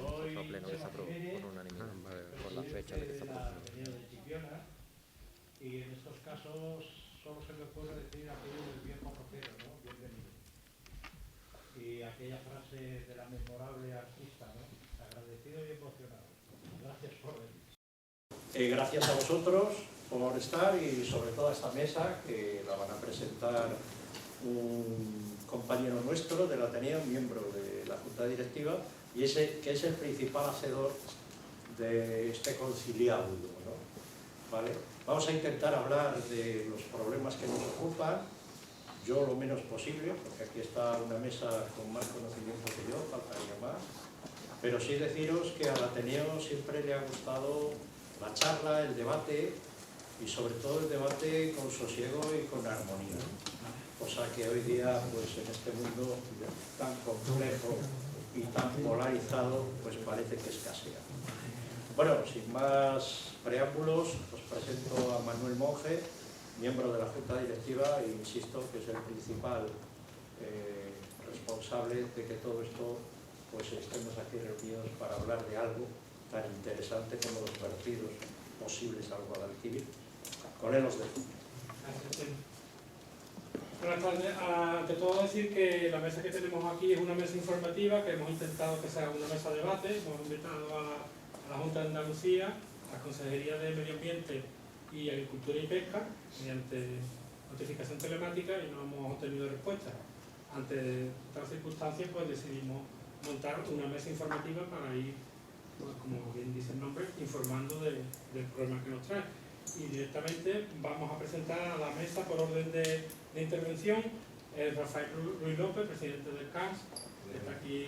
Soy Chema Jiménez, por la fecha de que se aprobó. venido de Chipiona, y en estos casos solo se me puede decir aquello del viejo rockero, ¿no? Bienvenido. Y aquella frase de la memorable artista, ¿no? Agradecido y emocionado. Gracias por venir. Gracias a vosotros por estar y sobre todo a esta mesa que la van a presentar un compañero nuestro del Ateneo, miembro de la Junta Directiva, y que es el principal hacedor de este conciliábulo, ¿no? ¿Vale? Vamos a intentar hablar de los problemas que nos ocupan, yo lo menos posible, porque aquí está una mesa con más conocimiento que yo, faltaría más, pero sí deciros que al Ateneo siempre le ha gustado la charla, el debate, y sobre todo el debate con sosiego y con armonía. Cosa que hoy día, pues en este mundo tan complejo y tan polarizado, pues parece que escasea. Bueno, sin más preámbulos, os presento a Manuel Monge, miembro de la Junta Directiva, e insisto que es el principal responsable de que todo esto, pues estemos aquí reunidos para hablar de algo tan interesante como los vertidos posibles al Guadalquivir. Con él os dejo. Gracias. Buenas tardes. Ante todo decir que la mesa que tenemos aquí es una mesa informativa, que hemos intentado que sea una mesa de debate. Hemos invitado a la Junta de Andalucía, a la Consejería de Medio Ambiente y Agricultura y Pesca, mediante notificación telemática, y no hemos obtenido respuesta. Ante estas circunstancias, pues decidimos montar una mesa informativa para ir, pues, como bien dice el nombre, informando del problema que nos trae. Y directamente vamos a presentar a la mesa por orden de intervención Rafael Ruiz López, presidente del CANS, que está aquí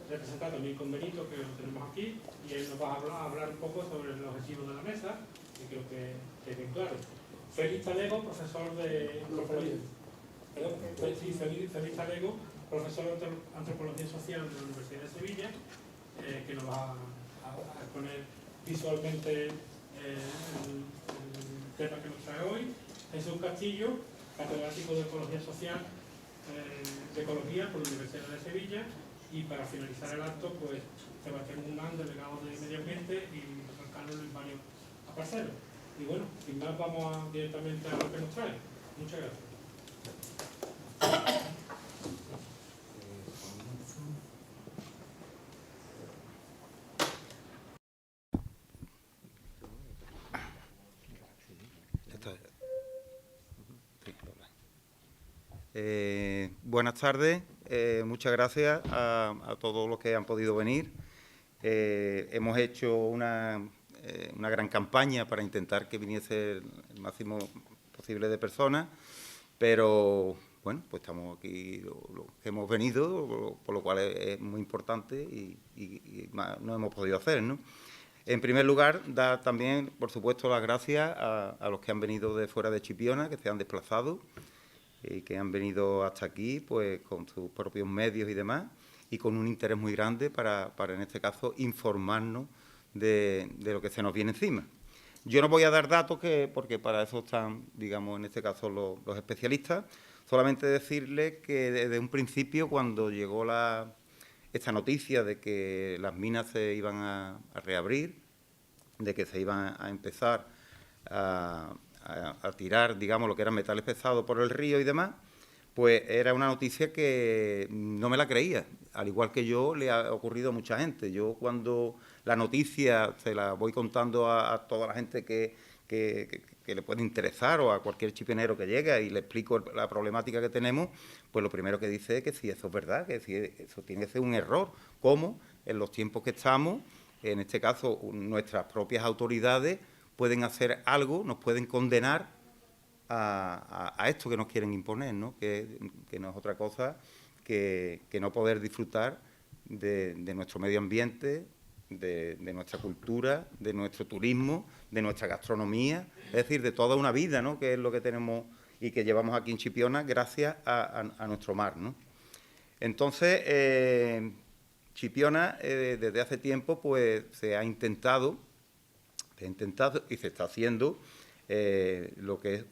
representado también con Benito, que lo tenemos aquí, y él nos va a hablar un poco sobre el objetivo de la mesa, que creo que es bien claro. Félix Talego, profesor de antropología. Félix Talego, profesor de antropología social de la Universidad de Sevilla, que nos va a exponer visualmente el tema que nos trae hoy. Jesús Castillo, catedrático de Ecología Social, de Ecología por la Universidad de Sevilla, y para finalizar el acto, pues Sebastián Guzmán, delegado de Medio Ambiente, y Carlos Luis Mario Aparcero. Y bueno, sin más, vamos directamente a lo que nos trae. Muchas gracias. Buenas tardes, muchas gracias a todos los que han podido venir. Hemos hecho una gran campaña para intentar que viniese el máximo posible de personas, pero bueno, pues estamos aquí lo que hemos venido, por lo cual es muy importante y no hemos podido hacer, ¿no? En primer lugar, dar también, por supuesto, las gracias a los que han venido de fuera de Chipiona, que se han desplazado y que han venido hasta aquí, pues con sus propios medios y demás, y con un interés muy grande para en este caso, informarnos de lo que se nos viene encima. Yo no voy a dar datos, porque para eso están, digamos, en este caso los especialistas. Solamente decirles que desde un principio, cuando llegó esta noticia de que las minas se iban a reabrir, de que se iban a empezar a tirar, digamos, lo que eran metales pesados por el río y demás, pues era una noticia que no me la creía. Al igual que yo, le ha ocurrido a mucha gente. Yo, cuando la noticia se la voy contando a toda la gente que le puede interesar, o a cualquier chipionero que llegue y le explico la problemática que tenemos, pues lo primero que dice es que si eso es verdad, que si eso tiene que ser un error. ¿Cómo? En los tiempos que estamos, en este caso, nuestras propias autoridades pueden hacer algo, nos pueden condenar a esto que nos quieren imponer, ¿no? Que no es otra cosa que no poder disfrutar de nuestro medio ambiente, de nuestra cultura, de nuestro turismo, de nuestra gastronomía, es decir, de toda una vida, ¿no? Que es lo que tenemos y que llevamos aquí en Chipiona gracias a nuestro mar, ¿no? Entonces, Chipiona, desde hace tiempo, pues se ha intentado y se está haciendo lo que es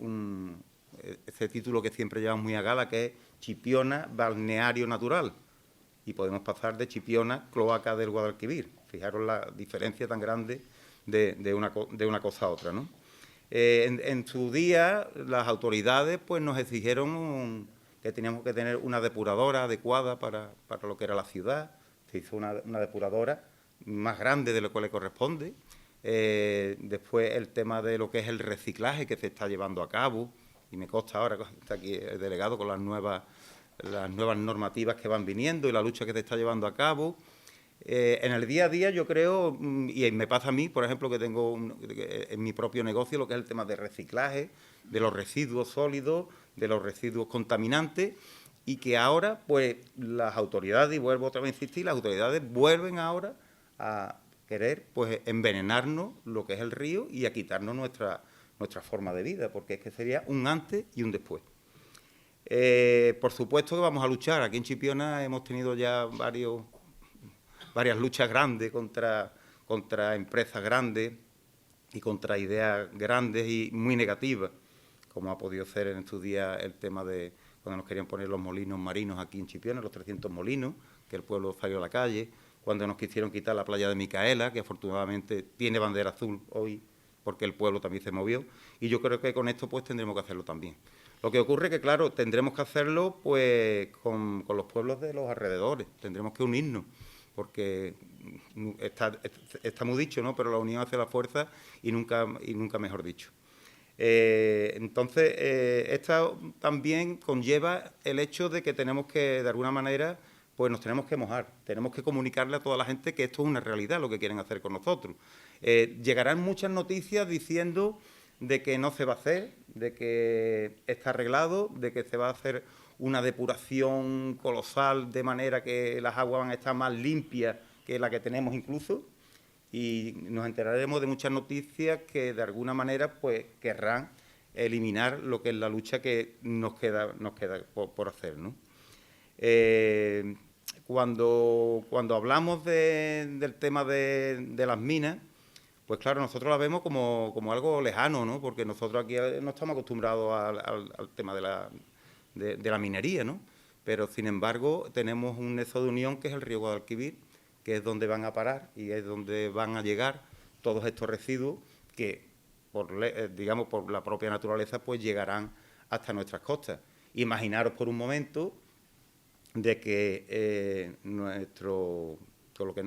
ese título que siempre llevamos muy a gala, que es Chipiona Balneario Natural. y podemos pasar de Chipiona, cloaca del Guadalquivir. Fijaros la diferencia tan grande de una cosa a otra, ¿no? En su día, las autoridades pues, nos exigieron que teníamos que tener una depuradora adecuada para lo que era la ciudad. Se hizo una depuradora más grande de lo que le corresponde. Después el tema de lo que es el reciclaje que se está llevando a cabo, y me consta ahora, está aquí el delegado con las nuevas normativas que van viniendo y la lucha que se está llevando a cabo. En el día a día yo creo, y me pasa a mí, por ejemplo, que tengo en mi propio negocio lo que es el tema de reciclaje, de los residuos sólidos, de los residuos contaminantes, y que ahora, pues, las autoridades, y vuelvo otra vez a insistir, las autoridades vuelven ahora a querer, pues, envenenarnos lo que es el río y a quitarnos nuestra forma de vida, porque es que sería un antes y un después. Por supuesto que vamos a luchar. Aquí en Chipiona hemos tenido ya varias luchas grandes contra empresas grandes y contra ideas grandes y muy negativas, como ha podido ser en estos días el tema de cuando nos querían poner los molinos marinos aquí en Chipiona, los 300 molinos, que el pueblo salió a la calle, cuando nos quisieron quitar la playa de Micaela, que afortunadamente tiene bandera azul hoy, porque el pueblo también se movió, y yo creo que con esto pues tendremos que hacerlo también. Lo que ocurre es que, claro, tendremos que hacerlo pues con los pueblos de los alrededores, tendremos que unirnos, porque está muy dicho, ¿no?, pero la unión hace la fuerza y nunca mejor dicho. Entonces, esto también conlleva el hecho de que tenemos que, de alguna manera, pues nos tenemos que mojar, tenemos que comunicarle a toda la gente que esto es una realidad, lo que quieren hacer con nosotros. Llegarán muchas noticias diciendo de que no se va a hacer, de que está arreglado, de que se va a hacer una depuración colosal de manera que las aguas van a estar más limpias que la que tenemos incluso, y nos enteraremos de muchas noticias que de alguna manera pues querrán eliminar lo que es la lucha que nos queda por hacer, ¿no? Cuando hablamos del tema de las minas, pues claro, nosotros la vemos como algo lejano, ¿no? Porque nosotros aquí no estamos acostumbrados al tema de la minería, ¿no? Pero, sin embargo, tenemos un nexo de unión que es el río Guadalquivir, que es donde van a parar y es donde van a llegar todos estos residuos que, digamos, por la propia naturaleza, pues llegarán hasta nuestras costas. Imaginaros por un momento de que todo lo que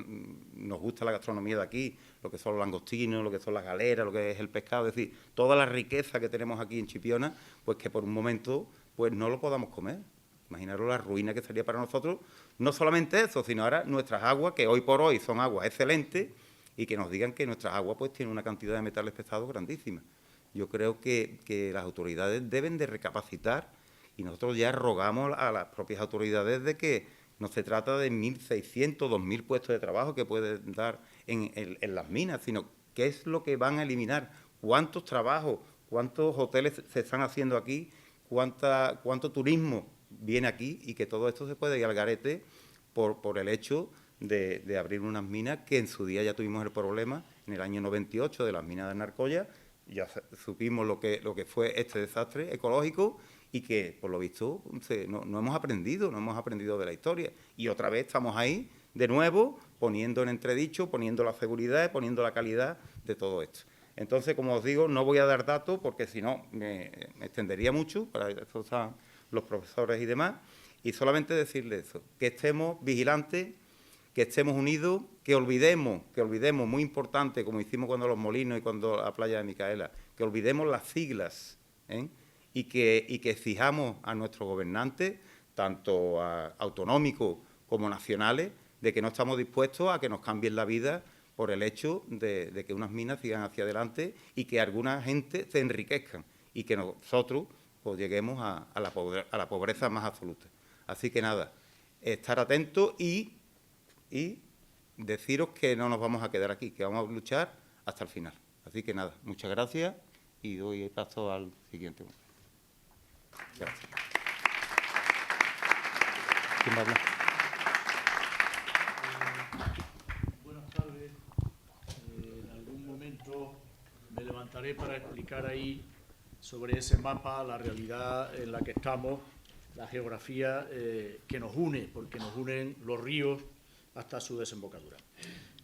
nos gusta la gastronomía de aquí, lo que son los langostinos, lo que son las galeras, lo que es el pescado, es decir, toda la riqueza que tenemos aquí en Chipiona, pues que por un momento pues no lo podamos comer. Imaginaros la ruina que sería para nosotros, no solamente eso, sino ahora nuestras aguas, que hoy por hoy son aguas excelentes, y que nos digan que nuestras aguas pues tienen una cantidad de metales pesados grandísima. Yo creo que las autoridades deben de recapacitar, y nosotros ya rogamos a las propias autoridades de que no se trata de 1.600, 2.000 puestos de trabajo que pueden dar en las minas, sino qué es lo que van a eliminar, cuántos trabajos, cuántos hoteles se están haciendo aquí, cuánto turismo viene aquí, y que todo esto se puede ir al garete por el hecho de abrir unas minas que en su día ya tuvimos el problema en el año 98 de las minas de Narcoya. Ya supimos lo que fue este desastre ecológico y que, por lo visto, no hemos aprendido de la historia. Y otra vez estamos ahí, de nuevo, poniendo en entredicho, poniendo la seguridad, poniendo la calidad de todo esto. Entonces, como os digo, no voy a dar datos porque si no me extendería mucho, para eso están los profesores y demás, y solamente decirles eso, que estemos vigilantes, que estemos unidos, que olvidemos, muy importante, como hicimos cuando los molinos y cuando la playa de Micaela, que olvidemos las siglas, y que exijamos a nuestros gobernantes, tanto autonómicos como nacionales, de que no estamos dispuestos a que nos cambien la vida por el hecho de que unas minas sigan hacia adelante y que alguna gente se enriquezcan y que nosotros pues, lleguemos a la pobreza más absoluta. Así que nada, estar atentos y deciros que no nos vamos a quedar aquí, que vamos a luchar hasta el final. Así que nada, muchas gracias y doy paso al siguiente. Gracias. ¿Quién va a hablar? Buenas tardes. En algún momento me levantaré para explicar ahí sobre ese mapa la realidad en la que estamos la geografía que nos une, porque nos unen los ríos hasta su desembocadura.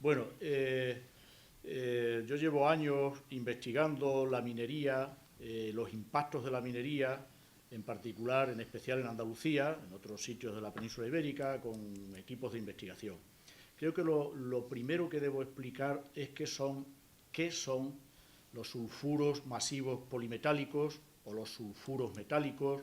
Bueno, yo llevo años investigando la minería, los impactos de la minería, en particular, en especial en Andalucía, en otros sitios de la península ibérica, con equipos de investigación. Creo que lo primero que debo explicar es qué son los sulfuros masivos polimetálicos o los sulfuros metálicos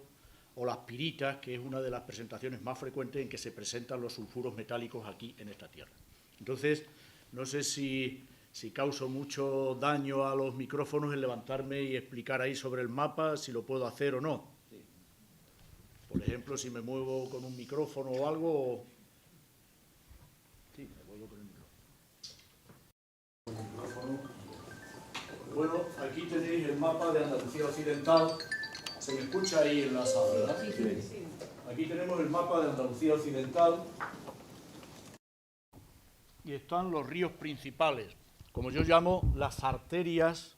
o las piritas, que es una de las presentaciones más frecuentes en que se presentan los sulfuros metálicos aquí en esta tierra. Entonces, no sé si causo mucho daño a los micrófonos en levantarme y explicar ahí sobre el mapa, si lo puedo hacer o no. Por ejemplo, si me muevo con un micrófono o algo. Sí, me muevo con el micrófono. Bueno, aquí tenéis el mapa de Andalucía Occidental. Se me escucha ahí en la sala, ¿verdad? Sí. Aquí tenemos el mapa de Andalucía Occidental. Y están los ríos principales, como yo llamo las arterias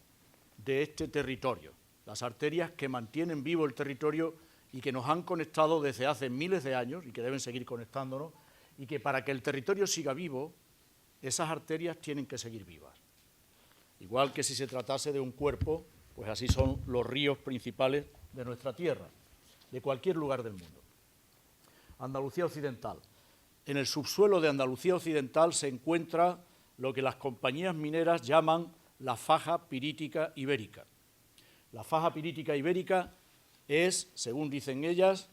de este territorio. Las arterias que mantienen vivo el territorio y que nos han conectado desde hace miles de años y que deben seguir conectándonos, y que para que el territorio siga vivo, esas arterias tienen que seguir vivas. Igual que si se tratase de un cuerpo, pues así son los ríos principales de nuestra tierra, de cualquier lugar del mundo. Andalucía Occidental. En el subsuelo de Andalucía Occidental se encuentra lo que las compañías mineras llaman la faja pirítica ibérica. La faja pirítica ibérica es, según dicen ellas,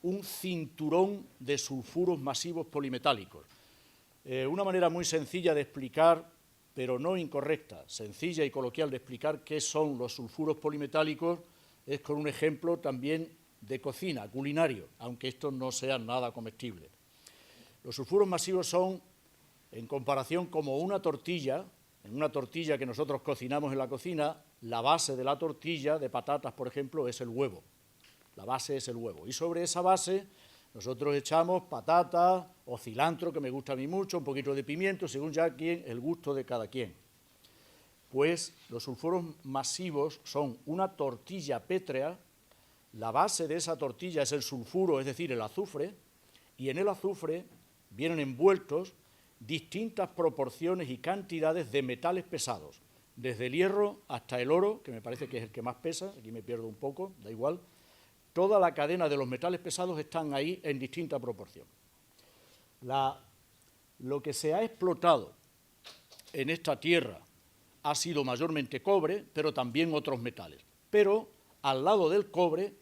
un cinturón de sulfuros masivos polimetálicos. Una manera muy sencilla de explicar, pero no incorrecta, sencilla y coloquial de explicar qué son los sulfuros polimetálicos es con un ejemplo también de cocina, culinario, aunque estos no sean nada comestibles. Los sulfuros masivos son, en comparación, como una tortilla, en una tortilla que nosotros cocinamos en la cocina, la base de la tortilla, de patatas, por ejemplo, es el huevo. La base es el huevo. Y sobre esa base nosotros echamos patatas o cilantro, que me gusta a mí mucho, un poquito de pimiento, según ya el gusto de cada quien. Pues los sulfuros masivos son una tortilla pétrea, la base de esa tortilla es el sulfuro, es decir, el azufre, y en el azufre vienen envueltos distintas proporciones y cantidades de metales pesados, desde el hierro hasta el oro, que me parece que es el que más pesa, aquí me pierdo un poco, da igual. Toda la cadena de los metales pesados están ahí en distinta proporción. Lo que se ha explotado en esta tierra ha sido mayormente cobre, pero también otros metales. Pero al lado del cobre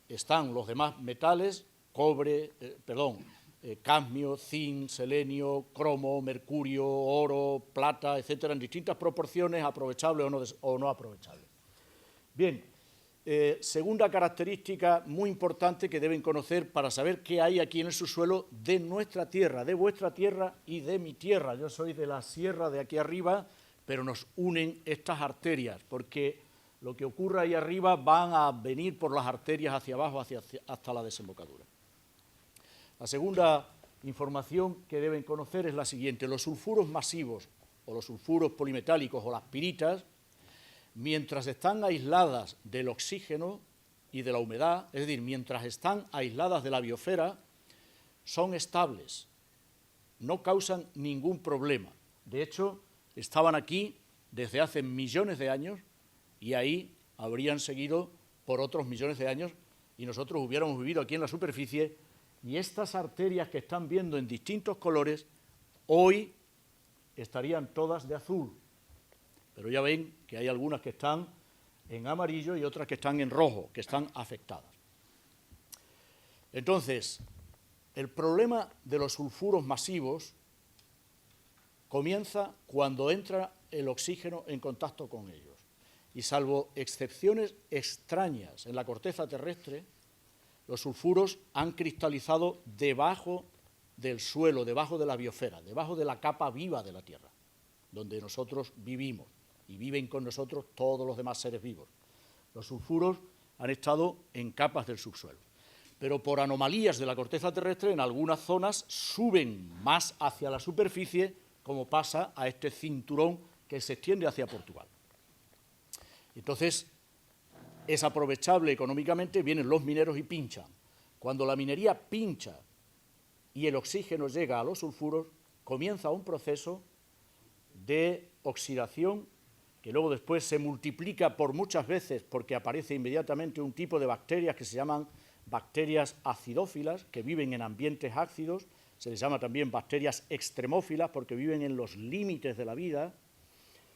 están los demás metales, cadmio, zinc, selenio, cromo, mercurio, oro, plata, etcétera, en distintas proporciones, aprovechables o no aprovechables. Bien, segunda característica muy importante que deben conocer para saber qué hay aquí en el subsuelo de nuestra tierra, de vuestra tierra y de mi tierra. Yo soy de la sierra de aquí arriba, pero nos unen estas arterias, porque lo que ocurre ahí arriba van a venir por las arterias hacia abajo hasta la desembocadura. La segunda información que deben conocer es la siguiente. Los sulfuros masivos, o los sulfuros polimetálicos, o las piritas, mientras están aisladas del oxígeno y de la humedad, es decir, mientras están aisladas de la biosfera, son estables, no causan ningún problema. De hecho, estaban aquí desde hace millones de años y ahí habrían seguido por otros millones de años y nosotros hubiéramos vivido aquí en la superficie. Y estas arterias que están viendo en distintos colores, hoy estarían todas de azul. Pero ya ven que hay algunas que están en amarillo y otras que están en rojo, que están afectadas. Entonces, el problema de los sulfuros masivos comienza cuando entra el oxígeno en contacto con ellos. Y salvo excepciones extrañas en la corteza terrestre, los sulfuros han cristalizado debajo del suelo, debajo de la biosfera, debajo de la capa viva de la Tierra, donde nosotros vivimos y viven con nosotros todos los demás seres vivos. Los sulfuros han estado en capas del subsuelo, pero por anomalías de la corteza terrestre en algunas zonas suben más hacia la superficie, como pasa a este cinturón que se extiende hacia Portugal. Entonces, es aprovechable económicamente, vienen los mineros y pinchan. Cuando la minería pincha y el oxígeno llega a los sulfuros, comienza un proceso de oxidación que luego después se multiplica por muchas veces porque aparece inmediatamente un tipo de bacterias que se llaman bacterias acidófilas, que viven en ambientes ácidos, se les llama también bacterias extremófilas porque viven en los límites de la vida,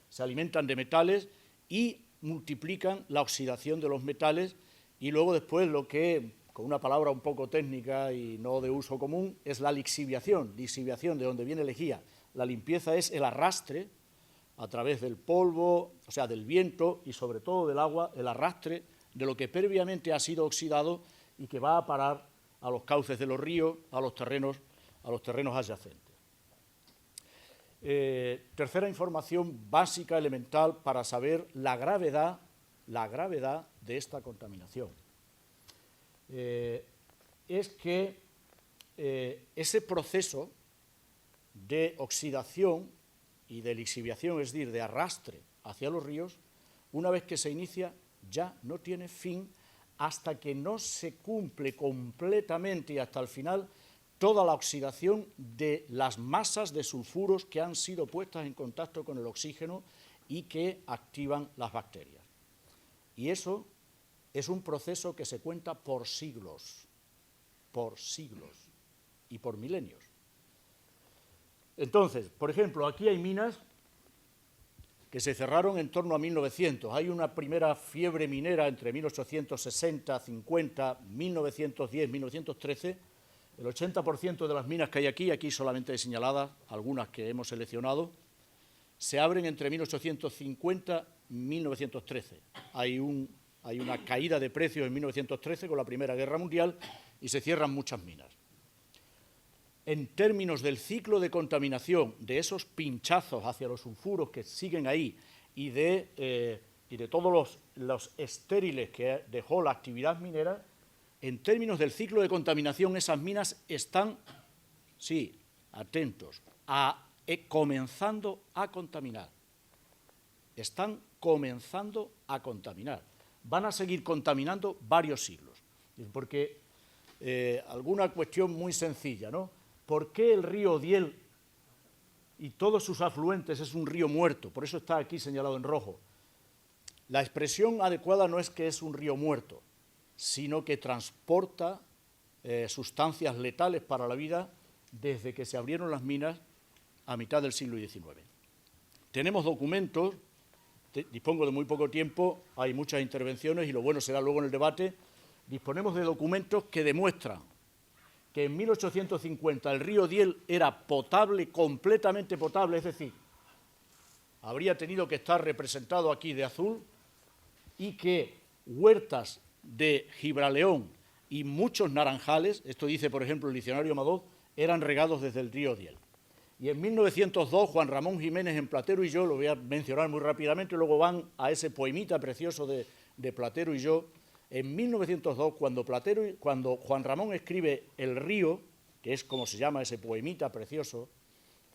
se alimentan de metales y multiplican la oxidación de los metales, y luego después lo que, con una palabra un poco técnica y no de uso común, es la lixiviación, de donde viene lejía. La limpieza es el arrastre a través del polvo, o sea, del viento y sobre todo del agua, el arrastre de lo que previamente ha sido oxidado y que va a parar a los cauces de los ríos, a los terrenos adyacentes. Tercera información básica, elemental, para saber la gravedad de esta contaminación. Es que ese proceso de oxidación y de lixiviación, es decir, de arrastre hacia los ríos, una vez que se inicia, ya no tiene fin hasta que no se cumple completamente y hasta el final toda la oxidación de las masas de sulfuros que han sido puestas en contacto con el oxígeno y que activan las bacterias. Y eso es un proceso que se cuenta por siglos y por milenios. Entonces, por ejemplo, aquí hay minas que se cerraron en torno a 1900. Hay una primera fiebre minera entre 1860, 50, 1910, 1913. El 80% de las minas que hay aquí solamente hay señaladas, algunas que hemos seleccionado, se abren entre 1850 y 1913. Hay una caída de precios en 1913 con la Primera Guerra Mundial y se cierran muchas minas. En términos del ciclo de contaminación, de esos pinchazos hacia los sulfuros que siguen ahí y de todos los estériles que dejó la actividad minera, en términos del ciclo de contaminación, esas minas están, sí, atentos, comenzando a contaminar. Están comenzando a contaminar. Van a seguir contaminando varios siglos. Porque alguna cuestión muy sencilla, ¿no? ¿Por qué el río Odiel y todos sus afluentes es un río muerto? Por eso está aquí señalado en rojo. La expresión adecuada no es que es un río muerto, sino que transporta sustancias letales para la vida desde que se abrieron las minas a mitad del siglo XIX. Tenemos documentos, dispongo de muy poco tiempo, hay muchas intervenciones y lo bueno será luego en el debate, disponemos de documentos que demuestran que en 1850 el río Odiel era potable, completamente potable, es decir, habría tenido que estar representado aquí de azul, y que huertas de gibraleón y muchos naranjales, esto dice por ejemplo el diccionario Madoz, eran regados desde el río Odiel. Y en 1902 Juan Ramón Jiménez en Platero y yo, lo voy a mencionar muy rápidamente, luego van a ese poemita precioso de Platero y yo. En 1902, cuando Juan Ramón escribe El río, que es como se llama ese poemita precioso,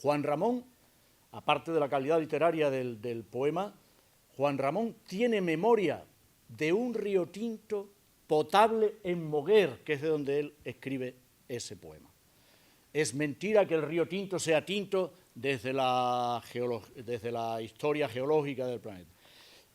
Juan Ramón, aparte de la calidad literaria del poema, Juan Ramón tiene memoria de un río tinto potable en Moguer, que es de donde él escribe ese poema. Es mentira que el río Tinto sea tinto desde la historia geológica del planeta.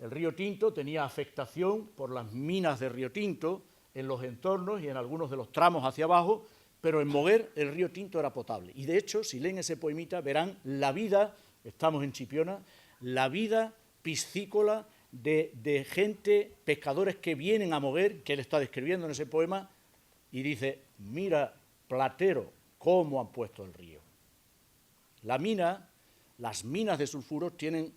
El río Tinto tenía afectación por las minas de río Tinto en los entornos y en algunos de los tramos hacia abajo, pero en Moguer el río Tinto era potable. Y de hecho, si leen ese poemita, verán la vida, estamos en Chipiona, la vida piscícola de gente, pescadores que vienen a Moguer, que él está describiendo en ese poema, y dice, mira, Platero, cómo han puesto el río. Las minas de sulfuros tienen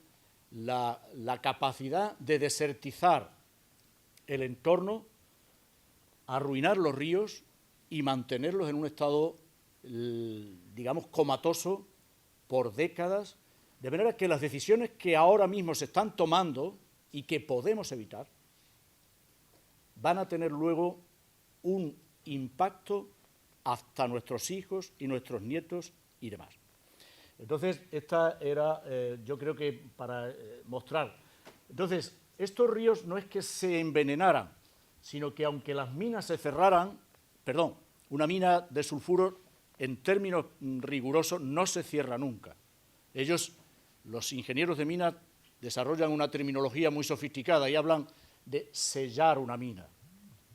la capacidad de desertizar el entorno, arruinar los ríos y mantenerlos en un estado, digamos, comatoso por décadas, de manera que las decisiones que ahora mismo se están tomando y que podemos evitar van a tener luego un impacto hasta nuestros hijos y nuestros nietos y demás. Entonces, esta era, yo creo que para mostrar. Entonces, estos ríos no es que se envenenaran, sino que aunque las minas se cerraran, una mina de sulfuro, en términos rigurosos, no se cierra nunca. Ellos, los ingenieros de mina, desarrollan una terminología muy sofisticada y hablan de sellar una mina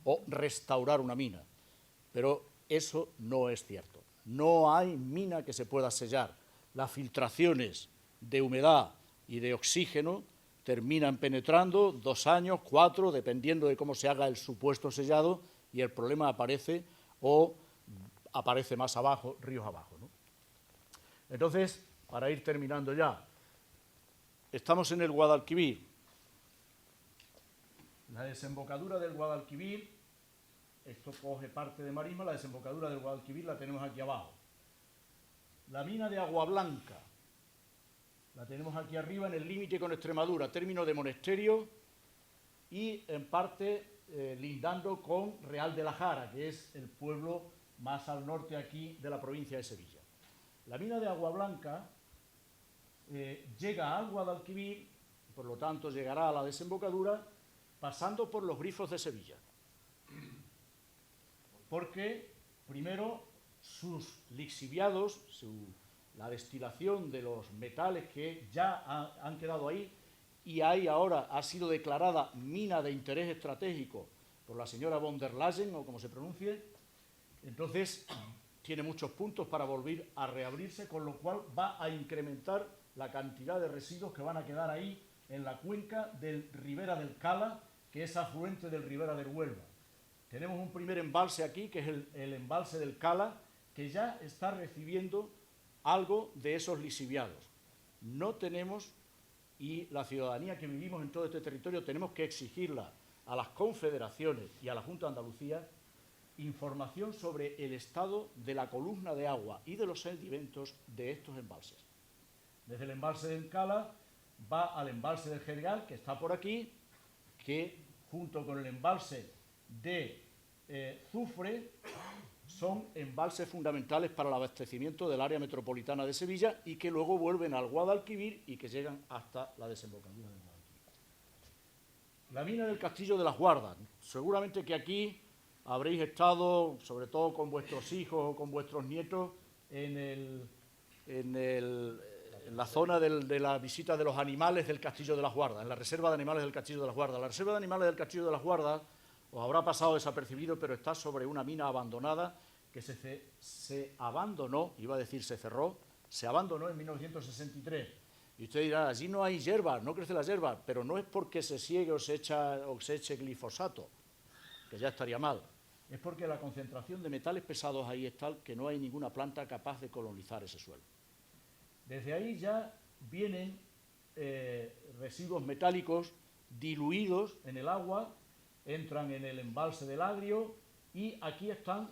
o restaurar una mina, pero eso no es cierto. No hay mina que se pueda sellar. Las filtraciones de humedad y de oxígeno terminan penetrando 2 años, 4, dependiendo de cómo se haga el supuesto sellado, y el problema aparece o aparece más abajo, ríos abajo, ¿no? Entonces, para ir terminando ya, estamos en el Guadalquivir. La desembocadura del Guadalquivir, esto coge parte de marisma, la desembocadura del Guadalquivir la tenemos aquí abajo. La mina de Agua Blanca la tenemos aquí arriba en el límite con Extremadura, término de Monesterio y en parte lindando con Real de la Jara, que es el pueblo más al norte aquí de la provincia de Sevilla. La mina de Agua Blanca llega al Guadalquivir, por lo tanto llegará a la desembocadura pasando por los grifos de Sevilla. Porque, primero, sus lixiviados, la destilación de los metales que ya han quedado ahí, y ahí ahora ha sido declarada mina de interés estratégico por la señora von der Leyen, o como se pronuncie, entonces tiene muchos puntos para volver a reabrirse, con lo cual va a incrementar la cantidad de residuos que van a quedar ahí en la cuenca del Ribera del Cala, que es afluente del Ribera del Huelva. Tenemos un primer embalse aquí, que es el embalse del Cala, que ya está recibiendo algo de esos lixiviados. No tenemos, y la ciudadanía que vivimos en todo este territorio, tenemos que exigirla a las confederaciones y a la Junta de Andalucía, información sobre el estado de la columna de agua y de los sedimentos de estos embalses. Desde el embalse del Cala va al embalse del Jergal, que está por aquí, que junto con el embalse de Zufre son embalses fundamentales para el abastecimiento del área metropolitana de Sevilla y que luego vuelven al Guadalquivir y que llegan hasta la desembocadura del Guadalquivir. La mina del Castillo de las Guardas. Seguramente que aquí habréis estado, sobre todo con vuestros hijos o con vuestros nietos, en la zona de la visita de los animales del Castillo de las Guardas, en la Reserva de Animales del Castillo de las Guardas. La Reserva de Animales del Castillo de las Guardas os habrá pasado desapercibido, pero está sobre una mina abandonada que se abandonó, iba a decir se cerró, se abandonó en 1963. Y usted dirá, allí no hay hierba, no crece la hierba, pero no es porque se siegue o se eche glifosato, que ya estaría mal. Es porque la concentración de metales pesados ahí es tal que no hay ninguna planta capaz de colonizar ese suelo. Desde ahí ya vienen residuos metálicos diluidos en el agua, entran en el embalse del Agrio y aquí están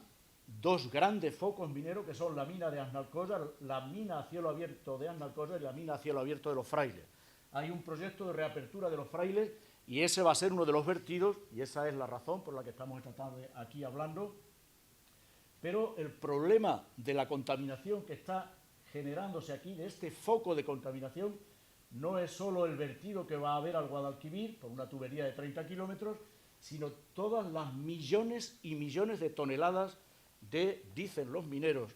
2 grandes focos mineros que son la mina de Aznalcóllar, la mina a cielo abierto de Aznalcóllar y la mina a cielo abierto de Los Frailes. Hay un proyecto de reapertura de Los Frailes y ese va a ser uno de los vertidos y esa es la razón por la que estamos esta tarde aquí hablando. Pero el problema de la contaminación que está generándose aquí, de este foco de contaminación, no es solo el vertido que va a haber al Guadalquivir por una tubería de 30 kilómetros, sino todas las millones y millones de toneladas de, dicen los mineros,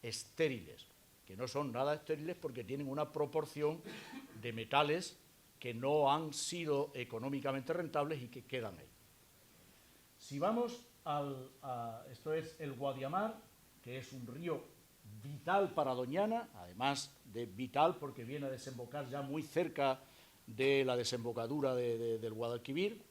estériles, que no son nada estériles porque tienen una proporción de metales que no han sido económicamente rentables y que quedan ahí. Si vamos esto es el Guadiamar, que es un río vital para Doñana, además de vital porque viene a desembocar ya muy cerca de la desembocadura del Guadalquivir.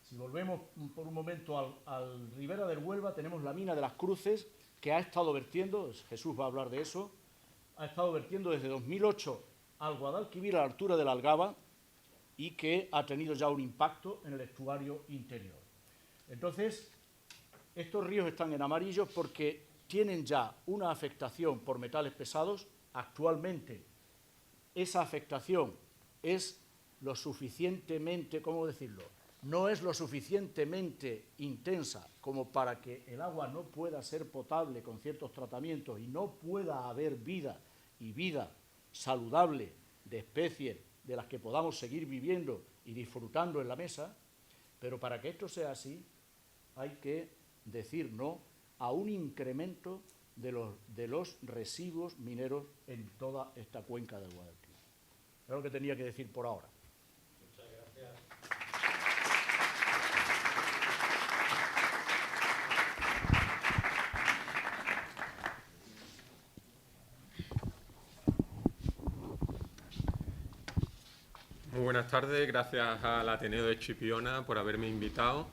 Si volvemos por un momento al Ribera del Huelva, tenemos la mina de las Cruces, que ha estado vertiendo, Jesús va a hablar de eso, ha estado vertiendo desde 2008 al Guadalquivir a la altura de la Algaba y que ha tenido ya un impacto en el estuario interior. Entonces, estos ríos están en amarillo porque tienen ya una afectación por metales pesados. Actualmente, esa afectación es lo suficientemente, ¿cómo decirlo?, no es lo suficientemente intensa como para que el agua no pueda ser potable con ciertos tratamientos y no pueda haber vida y vida saludable de especies de las que podamos seguir viviendo y disfrutando en la mesa, pero para que esto sea así hay que decir no a un incremento de los residuos mineros en toda esta cuenca del Guadalquivir. Es lo que tenía que decir por ahora. Muchas gracias. Muy buenas tardes, gracias al Ateneo de Chipiona por haberme invitado.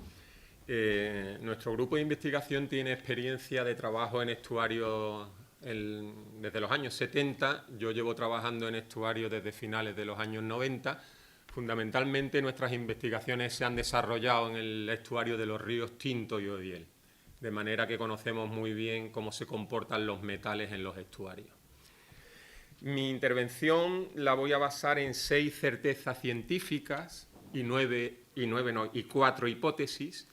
Nuestro grupo de investigación tiene experiencia de trabajo en estuarios desde los años 70. Yo llevo trabajando en estuarios desde finales de los años 90. Fundamentalmente nuestras investigaciones se han desarrollado en el estuario de los ríos Tinto y Odiel, de manera que conocemos muy bien cómo se comportan los metales en los estuarios. Mi intervención la voy a basar en 6 certezas científicas y 4 hipótesis,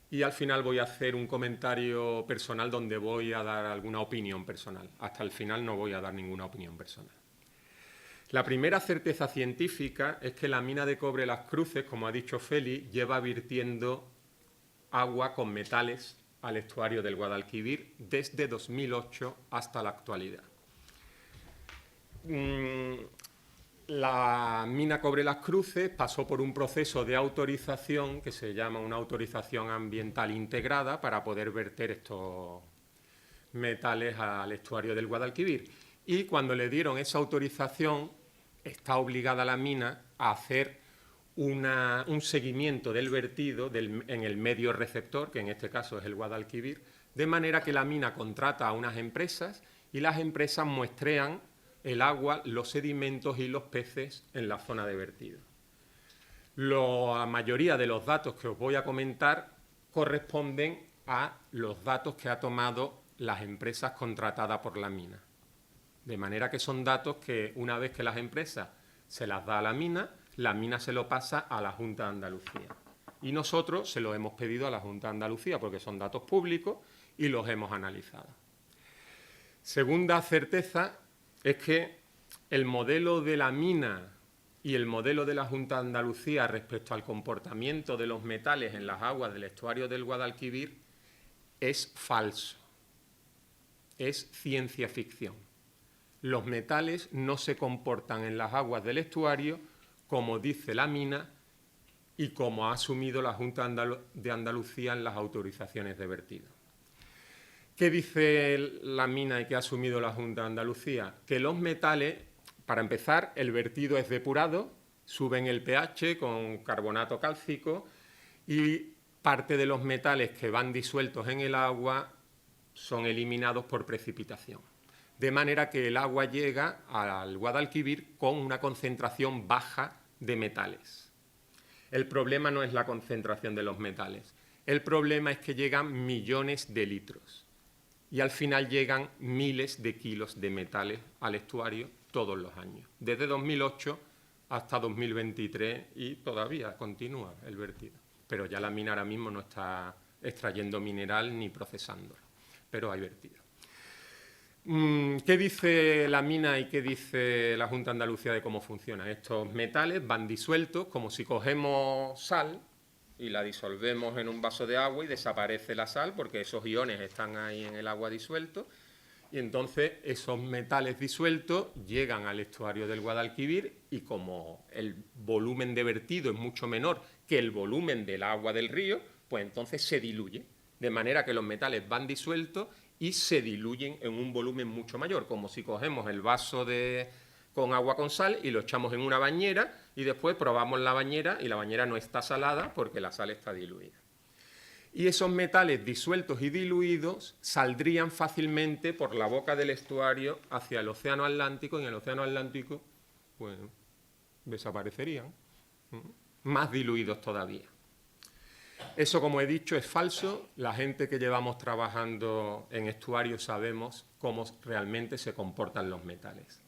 y al final voy a hacer un comentario personal donde voy a dar alguna opinión personal. Hasta el final no voy a dar ninguna opinión personal. La primera certeza científica es que la mina de cobre Las Cruces, como ha dicho Félix, lleva virtiendo agua con metales al estuario del Guadalquivir desde 2008 hasta la actualidad. La mina Cobre Las Cruces pasó por un proceso de autorización que se llama una autorización ambiental integrada para poder verter estos metales al estuario del Guadalquivir. Y cuando le dieron esa autorización, está obligada la mina a hacer un seguimiento del vertido en el medio receptor, que en este caso es el Guadalquivir, de manera que la mina contrata a unas empresas y las empresas muestrean el agua, los sedimentos y los peces en la zona de vertido. La mayoría de los datos que os voy a comentar corresponden a los datos que ha tomado las empresas contratadas por la mina. De manera que son datos que una vez que las empresas se las da a la mina se lo pasa a la Junta de Andalucía. Y nosotros se los hemos pedido a la Junta de Andalucía porque son datos públicos y los hemos analizado. Segunda certeza es que el modelo de la mina y el modelo de la Junta de Andalucía respecto al comportamiento de los metales en las aguas del estuario del Guadalquivir es falso, es ciencia ficción. Los metales no se comportan en las aguas del estuario como dice la mina y como ha asumido la Junta de Andalucía en las autorizaciones de vertido. ¿Qué dice la mina y qué ha asumido la Junta de Andalucía? Que los metales, para empezar, el vertido es depurado, suben el pH con carbonato cálcico y parte de los metales que van disueltos en el agua son eliminados por precipitación. De manera que el agua llega al Guadalquivir con una concentración baja de metales. El problema no es la concentración de los metales, el problema es que llegan millones de litros. Y al final llegan miles de kilos de metales al estuario todos los años, desde 2008 hasta 2023 y todavía continúa el vertido. Pero ya la mina ahora mismo no está extrayendo mineral ni procesándolo, pero hay vertido. ¿Qué dice la mina y qué dice la Junta de Andalucía de cómo funcionan? Estos metales van disueltos como si cogemos sal y la disolvemos en un vaso de agua y desaparece la sal porque esos iones están ahí en el agua disueltos y entonces esos metales disueltos llegan al estuario del Guadalquivir y como el volumen de vertido es mucho menor que el volumen del agua del río, pues entonces se diluye, de manera que los metales van disueltos y se diluyen en un volumen mucho mayor, como si cogemos el vaso con agua con sal y lo echamos en una bañera y después probamos la bañera y la bañera no está salada porque la sal está diluida. Y esos metales disueltos y diluidos saldrían fácilmente por la boca del estuario hacia el océano Atlántico y en el océano Atlántico, bueno, desaparecerían, más diluidos todavía. Eso, como he dicho, es falso. La gente que llevamos trabajando en estuarios sabemos cómo realmente se comportan los metales.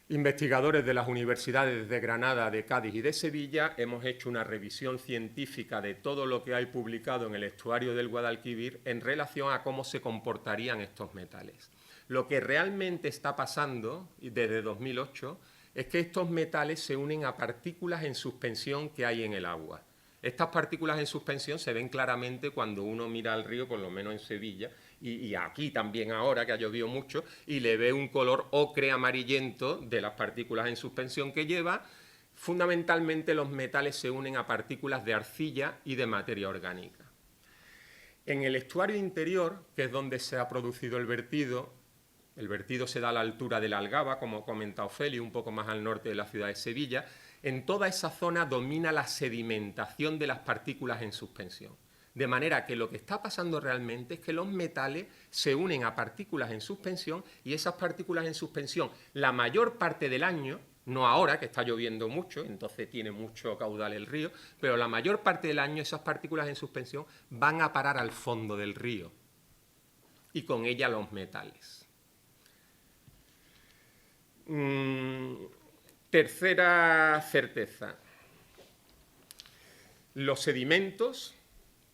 Investigadores de las universidades de Granada, de Cádiz y de Sevilla hemos hecho una revisión científica de todo lo que hay publicado en el estuario del Guadalquivir en relación a cómo se comportarían estos metales. Lo que realmente está pasando desde 2008 es que estos metales se unen a partículas en suspensión que hay en el agua. Estas partículas en suspensión se ven claramente cuando uno mira al río, por lo menos en Sevilla, y aquí también ahora, que ha llovido mucho, y le ve un color ocre amarillento de las partículas en suspensión que lleva. Fundamentalmente los metales se unen a partículas de arcilla y de materia orgánica. En el estuario interior, que es donde se ha producido el vertido se da a la altura de la Algaba, como ha comentado Feli, un poco más al norte de la ciudad de Sevilla. En toda esa zona domina la sedimentación de las partículas en suspensión. De manera que lo que está pasando realmente es que los metales se unen a partículas en suspensión y esas partículas en suspensión, la mayor parte del año, no ahora, que está lloviendo mucho, entonces tiene mucho caudal el río, pero la mayor parte del año esas partículas en suspensión van a parar al fondo del río y con ellas los metales. Tercera certeza. Los sedimentos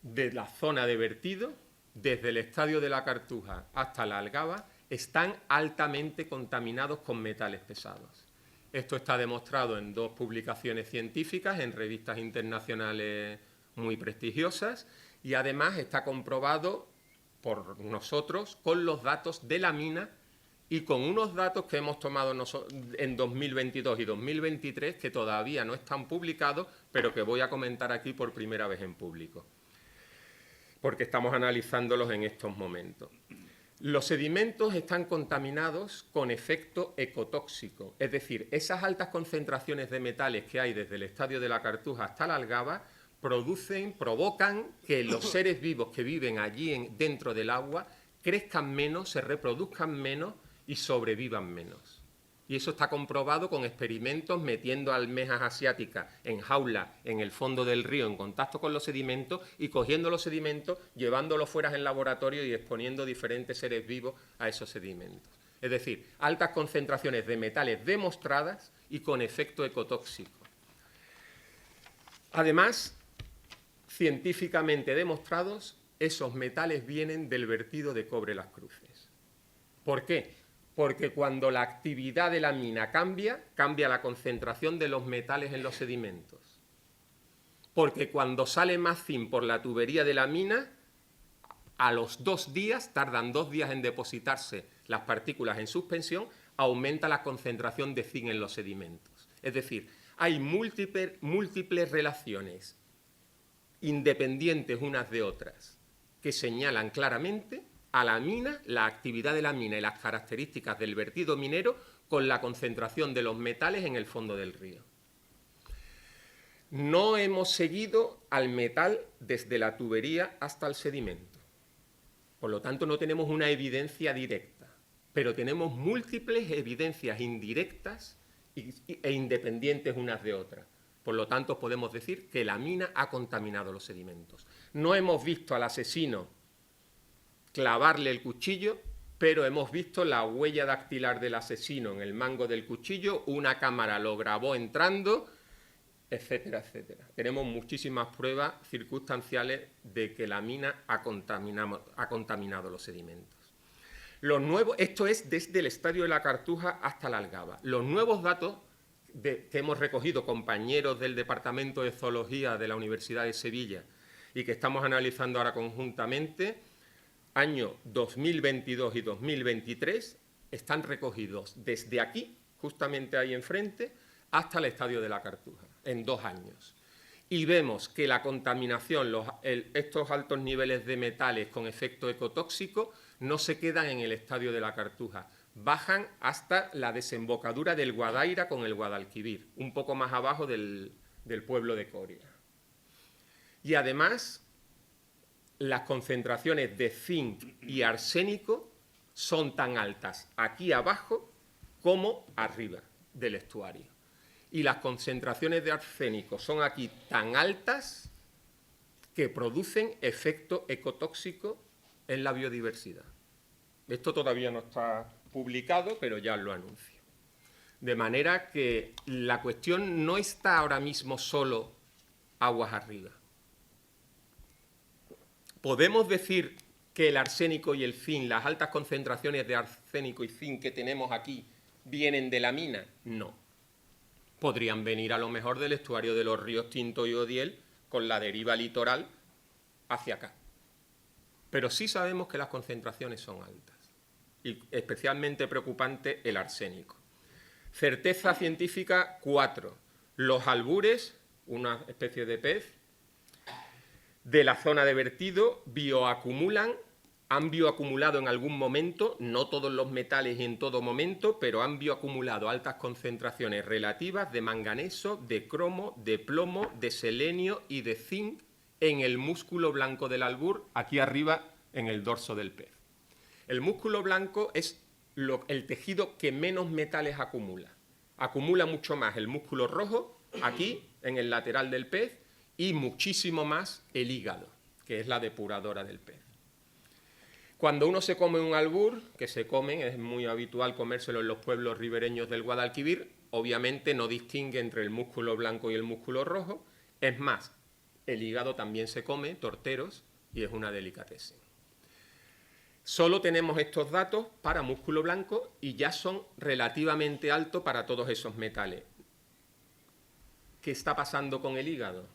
de la zona de vertido, desde el estadio de la Cartuja hasta la Algaba, están altamente contaminados con metales pesados. Esto está demostrado en 2 publicaciones científicas en revistas internacionales muy prestigiosas y además está comprobado por nosotros con los datos de la mina y con unos datos que hemos tomado en 2022 y 2023 que todavía no están publicados, pero que voy a comentar aquí por primera vez en público, porque estamos analizándolos en estos momentos. Los sedimentos están contaminados con efecto ecotóxico, es decir, esas altas concentraciones de metales que hay desde el estadio de la Cartuja hasta la Algaba provocan que los seres vivos que viven allí dentro del agua crezcan menos, se reproduzcan menos y sobrevivan menos. Y eso está comprobado con experimentos metiendo almejas asiáticas en jaulas en el fondo del río en contacto con los sedimentos y cogiendo los sedimentos, llevándolos fuera en laboratorio y exponiendo diferentes seres vivos a esos sedimentos. Es decir, altas concentraciones de metales demostradas y con efecto ecotóxico. Además, científicamente demostrados, esos metales vienen del vertido de Cobre Las Cruces. ¿Por qué? Porque cuando la actividad de la mina cambia, cambia la concentración de los metales en los sedimentos. Porque cuando sale más zinc por la tubería de la mina, a los 2 días, tardan 2 días en depositarse las partículas en suspensión, aumenta la concentración de zinc en los sedimentos. Es decir, hay múltiples relaciones independientes unas de otras que señalan claramente a la mina, la actividad de la mina y las características del vertido minero con la concentración de los metales en el fondo del río. No hemos seguido al metal desde la tubería hasta el sedimento. Por lo tanto, no tenemos una evidencia directa, pero tenemos múltiples evidencias indirectas e independientes unas de otras. Por lo tanto, podemos decir que la mina ha contaminado los sedimentos. No hemos visto al asesino clavarle el cuchillo, pero hemos visto la huella dactilar del asesino en el mango del cuchillo, una cámara lo grabó entrando, etcétera, etcétera. Tenemos muchísimas pruebas circunstanciales de que la mina ha contaminado los sedimentos. Esto es desde el estadio de la Cartuja hasta la Algaba. Los nuevos datos que hemos recogido compañeros del Departamento de Zoología de la Universidad de Sevilla y que estamos analizando ahora conjuntamente, año 2022 y 2023, están recogidos desde aquí, justamente ahí enfrente, hasta el estadio de la Cartuja, en 2 años. Y vemos que la contaminación, estos altos niveles de metales con efecto ecotóxico, no se quedan en el estadio de la Cartuja, bajan hasta la desembocadura del Guadaira con el Guadalquivir, un poco más abajo del pueblo de Coria. Y además, las concentraciones de zinc y arsénico son tan altas aquí abajo como arriba del estuario. Y las concentraciones de arsénico son aquí tan altas que producen efecto ecotóxico en la biodiversidad. Esto todavía no está publicado, pero ya lo anuncio. De manera que la cuestión no está ahora mismo solo aguas arriba. ¿Podemos decir que el arsénico y el zinc, las altas concentraciones de arsénico y zinc que tenemos aquí, vienen de la mina? No. Podrían venir a lo mejor del estuario de los ríos Tinto y Odiel con la deriva litoral hacia acá. Pero sí sabemos que las concentraciones son altas. Y especialmente preocupante el arsénico. Certeza científica 4. Los albures, una especie de pez, de la zona de vertido bioacumulan, han bioacumulado en algún momento, no todos los metales y en todo momento, pero han bioacumulado altas concentraciones relativas de manganeso, de cromo, de plomo, de selenio y de zinc en el músculo blanco del albur, aquí arriba en el dorso del pez. El músculo blanco es el tejido que menos metales acumula. Acumula mucho más el músculo rojo, aquí, en el lateral del pez, y muchísimo más el hígado, que es la depuradora del pez. Cuando uno se come un albur, que se comen, es muy habitual comérselo en los pueblos ribereños del Guadalquivir, obviamente no distingue entre el músculo blanco y el músculo rojo. Es más, el hígado también se come, torteros, y es una delicatessen. Solo tenemos estos datos para músculo blanco y ya son relativamente altos para todos esos metales. ¿Qué está pasando con el hígado?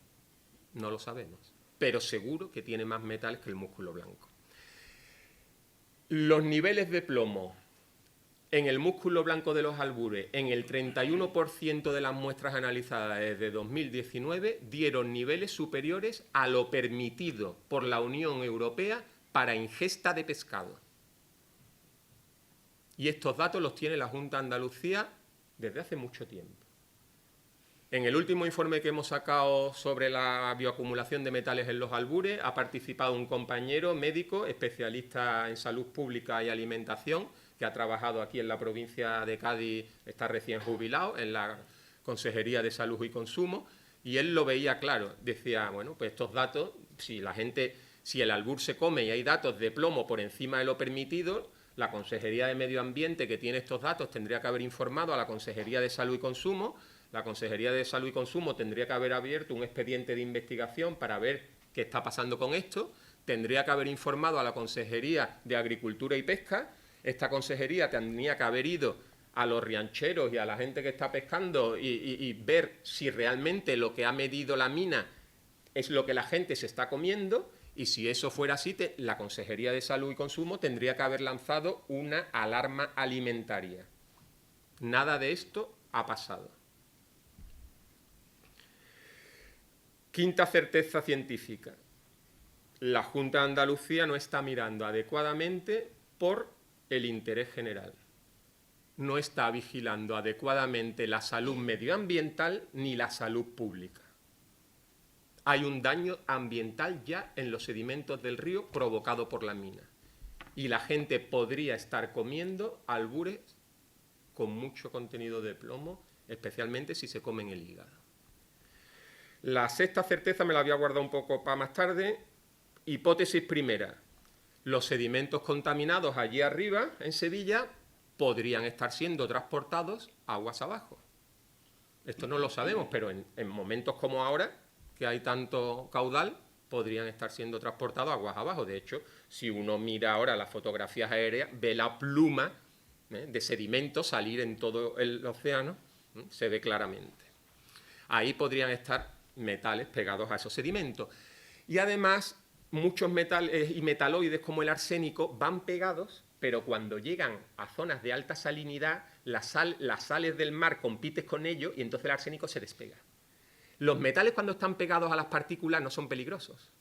No lo sabemos, pero seguro que tiene más metales que el músculo blanco. Los niveles de plomo en el músculo blanco de los albures, en el 31% de las muestras analizadas desde 2019, dieron niveles superiores a lo permitido por la Unión Europea para ingesta de pescado. Y estos datos los tiene la Junta de Andalucía desde hace mucho tiempo. En el último informe que hemos sacado sobre la bioacumulación de metales en los albures ha participado un compañero médico, especialista en salud pública y alimentación, que ha trabajado aquí en la provincia de Cádiz, está recién jubilado, en la Consejería de Salud y Consumo, y él lo veía claro. Decía, bueno, pues estos datos, si el albur se come y hay datos de plomo por encima de lo permitido, la Consejería de Medio Ambiente, que tiene estos datos, tendría que haber informado a la Consejería de Salud y Consumo. La Consejería de Salud y Consumo tendría que haber abierto un expediente de investigación para ver qué está pasando con esto. Tendría que haber informado a la Consejería de Agricultura y Pesca. Esta consejería tendría que haber ido a los riancheros y a la gente que está pescando y ver si realmente lo que ha medido la mina es lo que la gente se está comiendo. Y si eso fuera así, la Consejería de Salud y Consumo tendría que haber lanzado una alarma alimentaria. Nada de esto ha pasado. Quinta certeza científica. La Junta de Andalucía no está mirando adecuadamente por el interés general. No está vigilando adecuadamente la salud medioambiental ni la salud pública. Hay un daño ambiental ya en los sedimentos del río provocado por la mina. Y la gente podría estar comiendo albures con mucho contenido de plomo, especialmente si se comen el hígado. La sexta certeza me la había guardado un poco para más tarde. Hipótesis primera. Los sedimentos contaminados allí arriba, en Sevilla, podrían estar siendo transportados aguas abajo. Esto no lo sabemos, pero en momentos como ahora, que hay tanto caudal, podrían estar siendo transportados aguas abajo. De hecho, si uno mira ahora las fotografías aéreas, ve la pluma de sedimento salir en todo el océano, se ve claramente. Ahí podrían estar metales pegados a esos sedimentos. Y además, muchos metales y metaloides como el arsénico van pegados, pero cuando llegan a zonas de alta salinidad, las sales del mar compiten con ellos y entonces el arsénico se despega. Los metales cuando están pegados a las partículas no son peligrosos.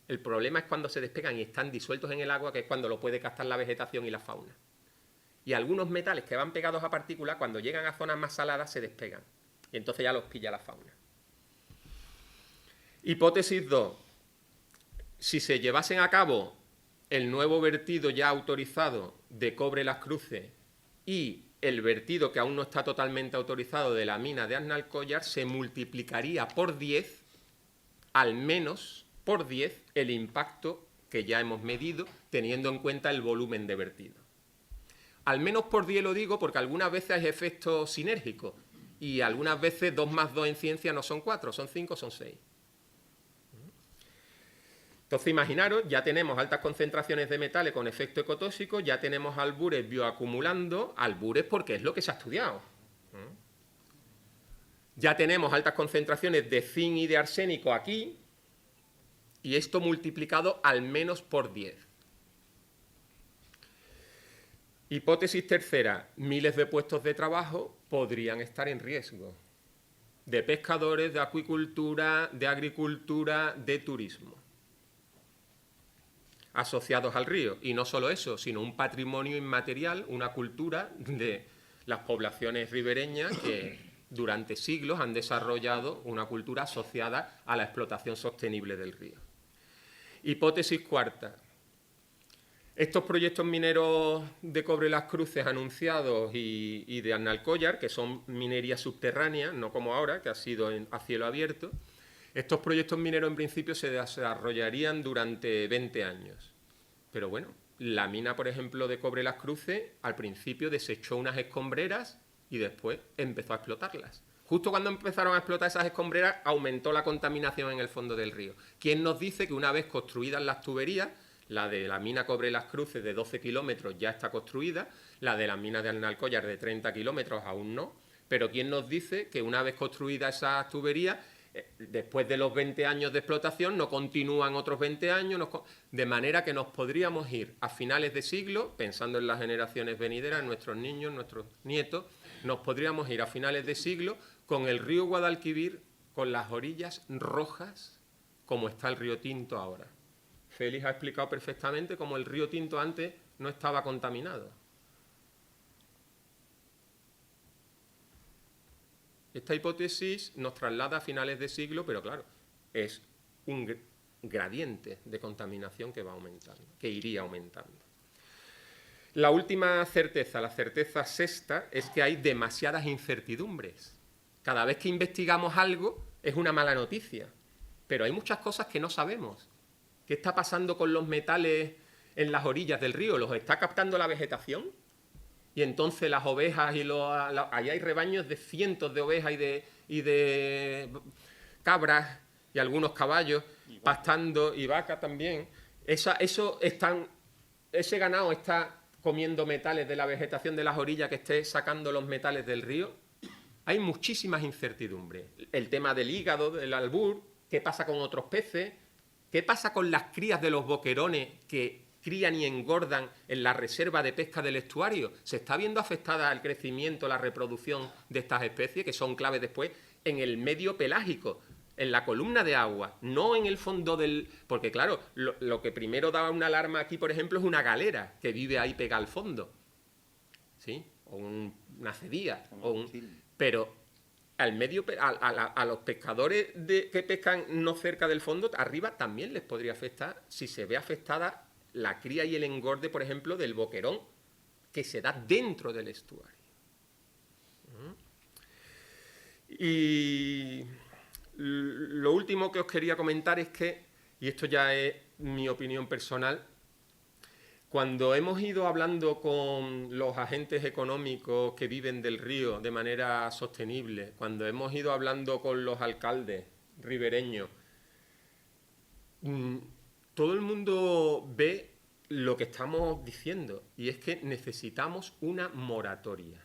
El problema es cuando se despegan y están disueltos en el agua, que es cuando lo puede captar la vegetación y la fauna. Y algunos metales que van pegados a partículas, cuando llegan a zonas más saladas, se despegan. Y entonces ya los pilla la fauna. Hipótesis 2. Si se llevasen a cabo el nuevo vertido ya autorizado de Cobre Las Cruces y el vertido que aún no está totalmente autorizado de la mina de Aznalcóllar, se multiplicaría por 10, al menos por 10, el impacto que ya hemos medido, teniendo en cuenta el volumen de vertido. Al menos por 10 lo digo porque algunas veces hay efectos sinérgicos y algunas veces 2 más 2 en ciencia no son 4, son 5, son 6. Entonces, imaginaros, ya tenemos altas concentraciones de metales con efecto ecotóxico, ya tenemos albures bioacumulando, albures porque es lo que se ha estudiado. Ya tenemos altas concentraciones de zinc y de arsénico aquí, y esto multiplicado al menos por 10. Hipótesis tercera, miles de puestos de trabajo podrían estar en riesgo, de pescadores, de acuicultura, de agricultura, de turismo, asociados al río. Y no solo eso, sino un patrimonio inmaterial, una cultura de las poblaciones ribereñas que durante siglos han desarrollado una cultura asociada a la explotación sostenible del río. Hipótesis cuarta. Estos proyectos mineros de Cobre Las Cruces anunciados y de Arnalcollar, que son minería subterránea, no como ahora, que ha sido a cielo abierto, estos proyectos mineros en principio se desarrollarían durante 20 años. Pero bueno, la mina, por ejemplo, de Cobre Las Cruces, al principio desechó unas escombreras y después empezó a explotarlas. Justo cuando empezaron a explotar esas escombreras, aumentó la contaminación en el fondo del río. ¿Quién nos dice que una vez construidas las tuberías, la de la mina Cobre Las Cruces de 12 kilómetros ya está construida, la de la mina de Arnalcollar de 30 kilómetros aún no, pero quién nos dice que una vez construidas esas tuberías, después de los 20 años de explotación, no continúan otros 20 años, de manera que nos podríamos ir a finales de siglo, pensando en las generaciones venideras, nuestros niños, nuestros nietos, nos podríamos ir a finales de siglo con el río Guadalquivir con las orillas rojas como está el río Tinto ahora. Félix ha explicado perfectamente cómo el río Tinto antes no estaba contaminado. Esta hipótesis nos traslada a finales de siglo, pero claro, es un gradiente de contaminación que va aumentando, que iría aumentando. La última certeza, la certeza sexta, es que hay demasiadas incertidumbres. Cada vez que investigamos algo es una mala noticia, pero hay muchas cosas que no sabemos. ¿Qué está pasando con los metales en las orillas del río? ¿Los está captando la vegetación? Y entonces las ovejas allá hay rebaños de cientos de ovejas y de cabras y algunos caballos pastando y vacas también. Ese ganado está comiendo metales de la vegetación de las orillas que esté sacando los metales del río. Hay muchísimas incertidumbres. El tema del hígado, del albur, ¿qué pasa con otros peces? ¿Qué pasa con las crías de los boquerones que crían y engordan en la reserva de pesca del estuario? ¿Se está viendo afectada el crecimiento, la reproducción de estas especies, que son claves después en el medio pelágico, en la columna de agua, no en el fondo del... Porque claro, lo que primero daba una alarma aquí, por ejemplo, es una galera que vive ahí pegada al fondo, ¿sí? O una cedía, pero a los pescadores que pescan no cerca del fondo, arriba también les podría afectar si se ve afectada la cría y el engorde, por ejemplo, del boquerón que se da dentro del estuario. Y lo último que os quería comentar es que, y esto ya es mi opinión personal, cuando hemos ido hablando con los agentes económicos que viven del río de manera sostenible, cuando hemos ido hablando con los alcaldes ribereños, todo el mundo ve lo que estamos diciendo, y es que necesitamos una moratoria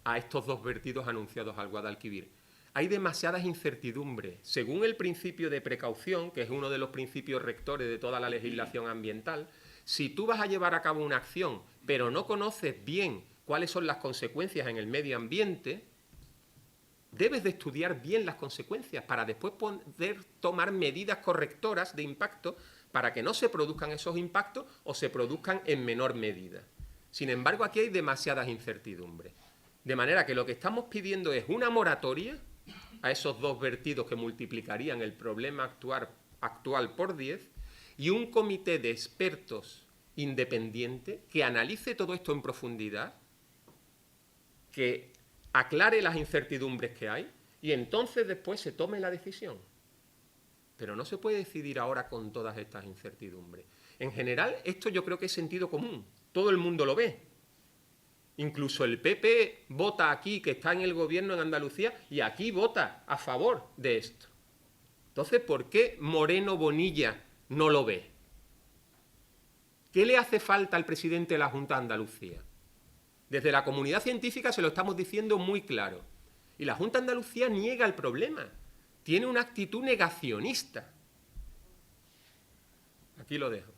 a estos dos vertidos anunciados al Guadalquivir. Hay demasiadas incertidumbres. Según el principio de precaución, que es uno de los principios rectores de toda la legislación ambiental, si tú vas a llevar a cabo una acción, pero no conoces bien cuáles son las consecuencias en el medio ambiente, debes de estudiar bien las consecuencias para después poder tomar medidas correctoras de impacto para que no se produzcan esos impactos o se produzcan en menor medida. Sin embargo, aquí hay demasiadas incertidumbres. De manera que lo que estamos pidiendo es una moratoria a esos dos vertidos que multiplicarían el problema actual por 10 y un comité de expertos independiente que analice todo esto en profundidad, que aclare las incertidumbres que hay y entonces después se tome la decisión. Pero no se puede decidir ahora con todas estas incertidumbres. En general, esto yo creo que es sentido común. Todo el mundo lo ve. Incluso el PP vota aquí, que está en el gobierno en Andalucía, y aquí vota a favor de esto. Entonces, ¿por qué Moreno Bonilla no lo ve? ¿Qué le hace falta al presidente de la Junta de Andalucía? Desde la comunidad científica se lo estamos diciendo muy claro. Y la Junta de Andalucía niega el problema. Tiene una actitud negacionista. Aquí lo dejo.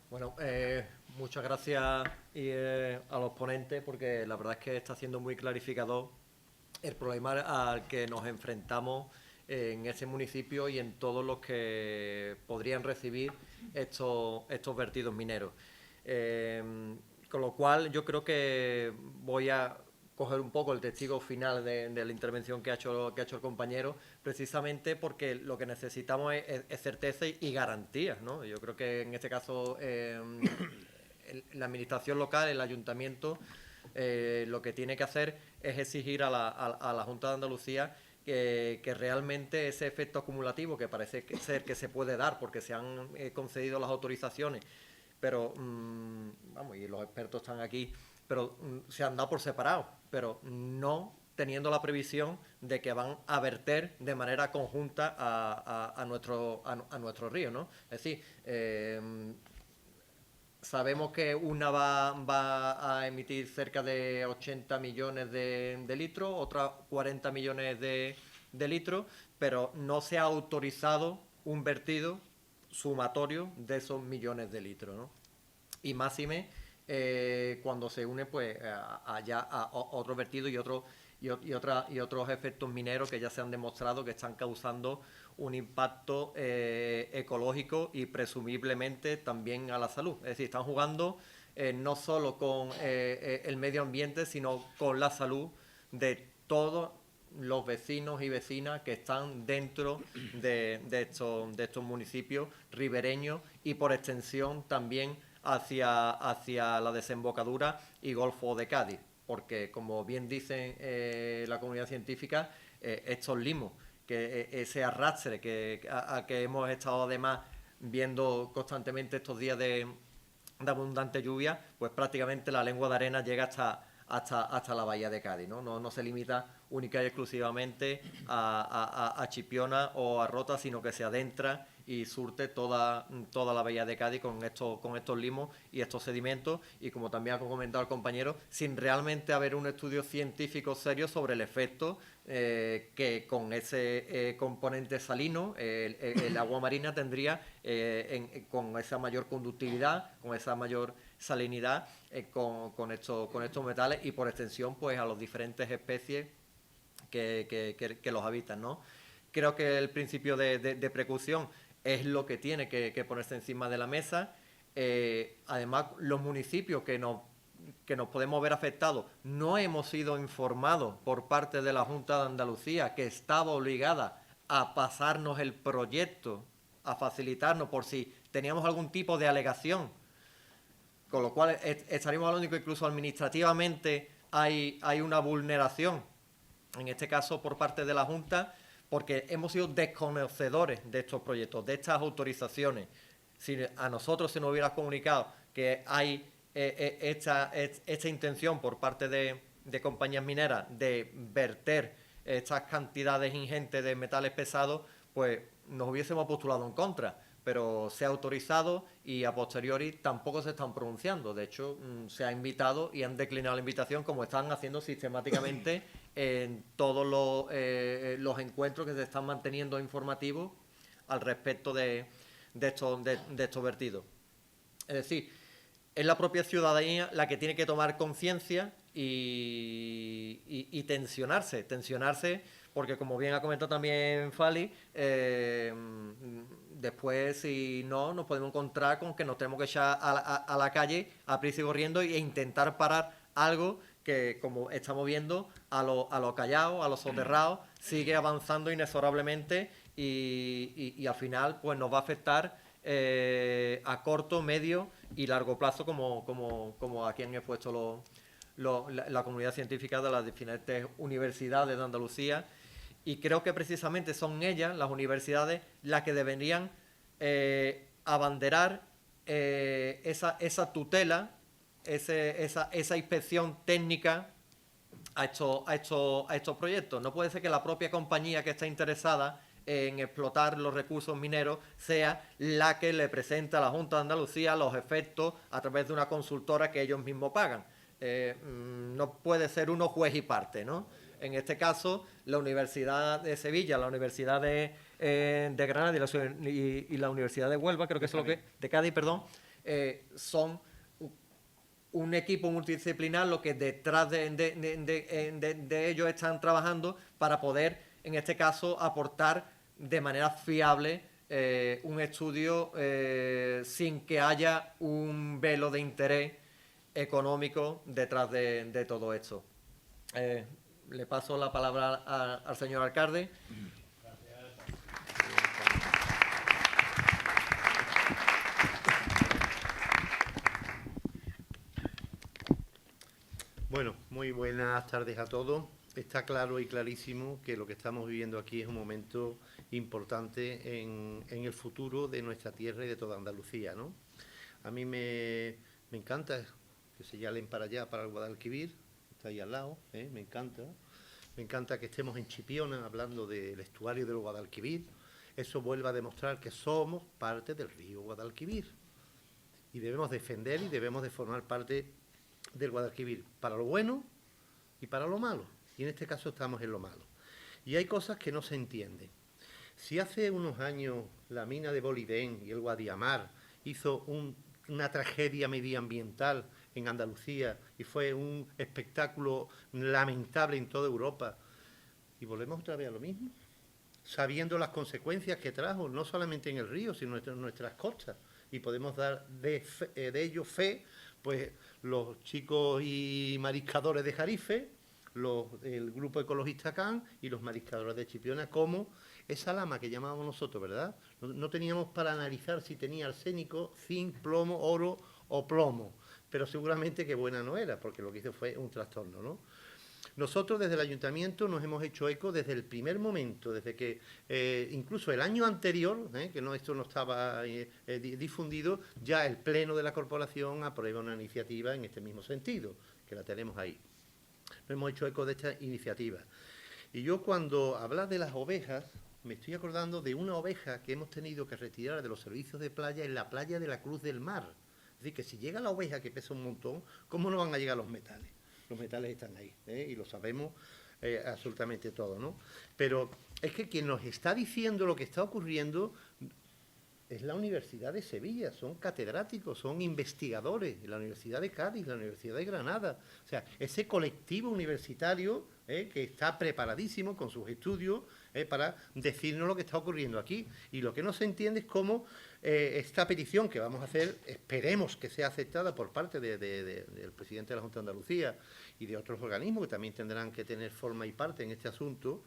Bueno, muchas gracias a los ponentes, porque la verdad es que está siendo muy clarificador el problema al que nos enfrentamos en ese municipio y en todos los que podrían recibir estos vertidos mineros. Con lo cual, yo creo que voy a coger un poco el testigo final de la intervención que ha hecho el compañero, precisamente porque lo que necesitamos es certeza y garantías, ¿no? Yo creo que en este caso la administración local, el ayuntamiento, lo que tiene que hacer es exigir a la Junta de Andalucía que realmente ese efecto acumulativo, que parece ser que se puede dar porque se han concedido las autorizaciones, pero, vamos, y los expertos están aquí, pero se han dado por separado, pero no teniendo la previsión de que van a verter de manera conjunta a nuestro río, ¿no? Es decir, sabemos que una va a emitir cerca de 80 millones de litros, otra 40 millones de litros, pero no se ha autorizado un vertido sumatorio de esos millones de litros, ¿no? Y máxime cuando se une pues a otro vertido y otros efectos mineros que ya se han demostrado que están causando un impacto ecológico y presumiblemente también a la salud. Es decir, están jugando no solo con el medio ambiente, sino con la salud de todos los vecinos y vecinas que están dentro de estos municipios ribereños y por extensión también hacia la desembocadura y Golfo de Cádiz, porque como bien dicen la comunidad científica, estos limos, que ese arrastre que hemos estado además viendo constantemente estos días de abundante lluvia, pues prácticamente la lengua de arena llega hasta la bahía de Cádiz, ¿no? No se limita única y exclusivamente a Chipiona o a Rota, sino que se adentra y surte toda la bahía de Cádiz con estos limos y estos sedimentos, y como también ha comentado el compañero, sin realmente haber un estudio científico serio sobre el efecto que con ese componente salino el agua marina tendría con esa mayor conductividad, con esa mayor salinidad con estos metales y por extensión pues a las diferentes especies que los habitan, ¿no? Creo que el principio de precaución es lo que tiene que ponerse encima de la mesa. Además, los municipios que nos podemos ver afectados, no hemos sido informados por parte de la Junta de Andalucía, que estaba obligada a pasarnos el proyecto, a facilitarnos por si teníamos algún tipo de alegación, con lo cual estaríamos hablando que incluso administrativamente hay una vulneración, en este caso por parte de la Junta, porque hemos sido desconocedores de estos proyectos, de estas autorizaciones. Si a nosotros se nos hubiera comunicado que hay esta intención por parte de compañías mineras de verter estas cantidades ingentes de metales pesados, pues nos hubiésemos postulado en contra, pero se ha autorizado y a posteriori tampoco se están pronunciando. De hecho, se ha invitado y han declinado la invitación, como están haciendo sistemáticamente en todos los encuentros que se están manteniendo informativos al respecto de estos vertidos. Es decir, es la propia ciudadanía la que tiene que tomar conciencia y tensionarse, porque como bien ha comentado también Fali, después si no, nos podemos encontrar con que nos tenemos que echar a la calle a prisa y corriendo e intentar parar algo que, como estamos viendo, a los callados, a los soterrados, sigue avanzando inexorablemente y al final pues nos va a afectar a corto, medio y largo plazo, como aquí han expuesto la comunidad científica de las diferentes universidades de Andalucía. Y creo que precisamente son ellas, las universidades, las que deberían abanderar esa tutela, esa inspección técnica a estos proyectos. No puede ser que la propia compañía que está interesada en explotar los recursos mineros sea la que le presenta a la Junta de Andalucía los efectos a través de una consultora que ellos mismos pagan. No puede ser uno juez y parte, ¿no? En este caso, la Universidad de Sevilla, la Universidad de Granada y la Universidad de Huelva, creo que es lo que de Cádiz, perdón, son un equipo multidisciplinar lo que detrás de ellos están trabajando para poder, en este caso, aportar de manera fiable un estudio sin que haya un velo de interés económico detrás de todo esto. Le paso la palabra al señor alcalde. Bueno, muy buenas tardes a todos. Está claro y clarísimo que lo que estamos viviendo aquí es un momento importante en el futuro de nuestra tierra y de toda Andalucía, ¿no? A mí me encanta que se llalen para allá, para el Guadalquivir, está ahí al lado, me encanta. Me encanta que estemos en Chipiona hablando del estuario del Guadalquivir. Eso vuelve a demostrar que somos parte del río Guadalquivir y debemos defender y debemos de formar parte del Guadalquivir, para lo bueno y para lo malo. Y en este caso estamos en lo malo. Y hay cosas que no se entienden. Si hace unos años la mina de Bolidén y el Guadiamar hizo una tragedia medioambiental en Andalucía y fue un espectáculo lamentable en toda Europa, y volvemos otra vez a lo mismo, sabiendo las consecuencias que trajo, no solamente en el río, sino en nuestras costas. Y podemos dar de ello fe, pues los chicos y mariscadores de Jarife, el grupo ecologista CAN y los mariscadores de Chipiona, como esa lama que llamábamos nosotros, ¿verdad? No teníamos para analizar si tenía arsénico, zinc, plomo, oro o plomo, pero seguramente que buena no era, porque lo que hizo fue un trastorno, ¿no? Nosotros desde el Ayuntamiento nos hemos hecho eco desde el primer momento, desde que incluso el año anterior, que esto no estaba difundido, ya el Pleno de la Corporación aprueba una iniciativa en este mismo sentido, que la tenemos ahí. Nos hemos hecho eco de esta iniciativa. Y yo cuando hablas de las ovejas, me estoy acordando de una oveja que hemos tenido que retirar de los servicios de playa en la playa de la Cruz del Mar. Es decir, que si llega la oveja que pesa un montón, ¿cómo no van a llegar los metales? Los metales están ahí, y lo sabemos absolutamente todo, ¿no? Pero es que quien nos está diciendo lo que está ocurriendo es la Universidad de Sevilla, son catedráticos, son investigadores, la Universidad de Cádiz, la Universidad de Granada. O sea, ese colectivo universitario que está preparadísimo con sus estudios para decirnos lo que está ocurriendo aquí. Y lo que no se entiende es cómo esta petición que vamos a hacer, esperemos que sea aceptada por parte del presidente de la Junta de Andalucía y de otros organismos que también tendrán que tener forma y parte en este asunto,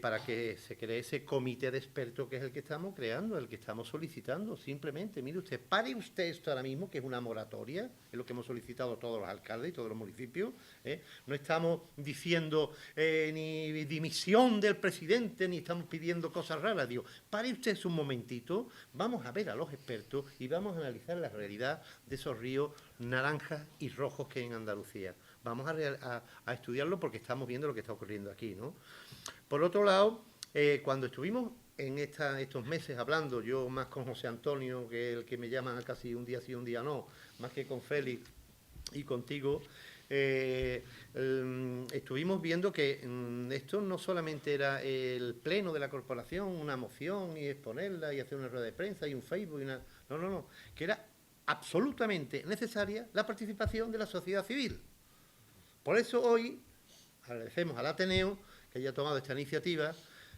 para que se cree ese comité de expertos que es el que estamos creando, el que estamos solicitando. Simplemente, mire usted, pare usted esto ahora mismo, que es una moratoria, es lo que hemos solicitado todos los alcaldes y todos los municipios. No estamos diciendo ni dimisión del presidente, ni estamos pidiendo cosas raras. Digo, pare usted un momentito, vamos a ver a los expertos y vamos a analizar la realidad de esos ríos naranjas y rojos que hay en Andalucía. Vamos a estudiarlo porque estamos viendo lo que está ocurriendo aquí, ¿no? Por otro lado, cuando estuvimos en estos meses hablando, yo más con José Antonio, que es el que me llama casi un día sí, un día no, más que con Félix y contigo, estuvimos viendo que esto no solamente era el pleno de la corporación, una moción y exponerla y hacer una rueda de prensa y un Facebook, no, que era absolutamente necesaria la participación de la sociedad civil. Por eso hoy agradecemos al Ateneo que haya tomado esta iniciativa,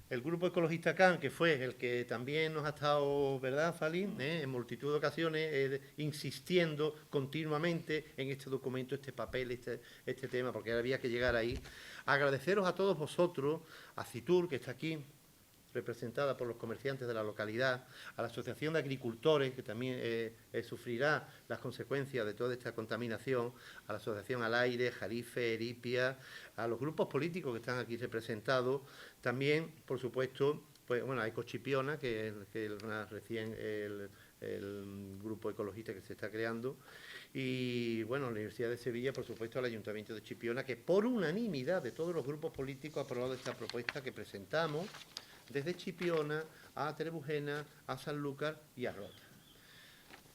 el Grupo Ecologista CAN, que fue el que también nos ha estado, ¿verdad, Fali?, en multitud de ocasiones insistiendo continuamente en este documento, este papel, este tema, porque había que llegar ahí. Agradeceros a todos vosotros, a CITUR, que está aquí, representada por los comerciantes de la localidad, a la Asociación de Agricultores, que también sufrirá las consecuencias de toda esta contaminación, a la Asociación Al Aire, Jarife, Eripia, a los grupos políticos que están aquí representados, también, por supuesto, pues bueno, a Ecochipiona, que es recién el grupo ecologista que se está creando, y bueno, la Universidad de Sevilla, por supuesto, al Ayuntamiento de Chipiona, que por unanimidad de todos los grupos políticos ha aprobado esta propuesta que presentamos, desde Chipiona a Trebujena, a Sanlúcar y a Rota.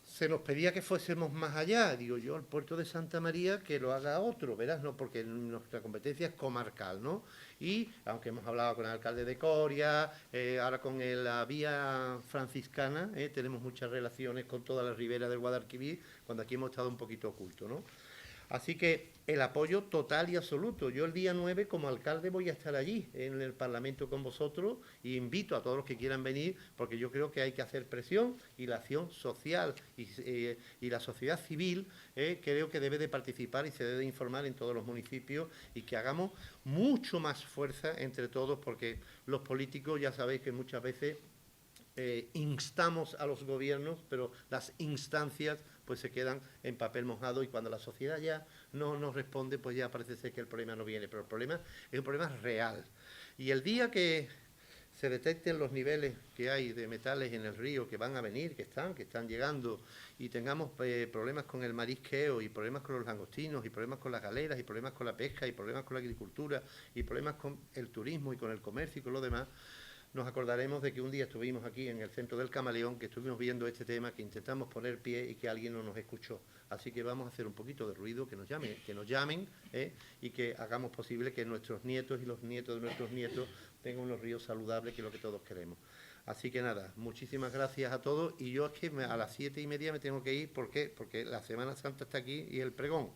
Se nos pedía que fuésemos más allá, digo yo, al puerto de Santa María que lo haga otro, ¿verdad? No, porque nuestra competencia es comarcal, ¿no? Y aunque hemos hablado con el alcalde de Coria, ahora con la vía franciscana, tenemos muchas relaciones con toda la ribera del Guadalquivir, cuando aquí hemos estado un poquito oculto, ¿no? Así que el apoyo total y absoluto. Yo el día 9 como alcalde voy a estar allí en el Parlamento con vosotros y invito a todos los que quieran venir porque yo creo que hay que hacer presión y la acción social y la sociedad civil creo que debe de participar y se debe de informar en todos los municipios y que hagamos mucho más fuerza entre todos porque los políticos ya sabéis que muchas veces instamos a los gobiernos, pero las instancias pues se quedan en papel mojado y cuando la sociedad ya no nos responde, pues ya parece ser que el problema no viene, pero el problema es un problema real. Y el día que se detecten los niveles que hay de metales en el río que van a venir, que están llegando, y tengamos problemas con el marisqueo, y problemas con los langostinos, y problemas con las galeras, y problemas con la pesca, y problemas con la agricultura, y problemas con el turismo y con el comercio y con lo demás, nos acordaremos de que un día estuvimos aquí en el centro del Camaleón, que estuvimos viendo este tema, que intentamos poner pie y que alguien no nos escuchó. Así que vamos a hacer un poquito de ruido, que nos llamen y que hagamos posible que nuestros nietos y los nietos de nuestros nietos tengan unos ríos saludables, que es lo que todos queremos. Así que nada, muchísimas gracias a todos y yo es que a las 7:30 me tengo que ir, ¿por qué? Porque la Semana Santa está aquí y el pregón.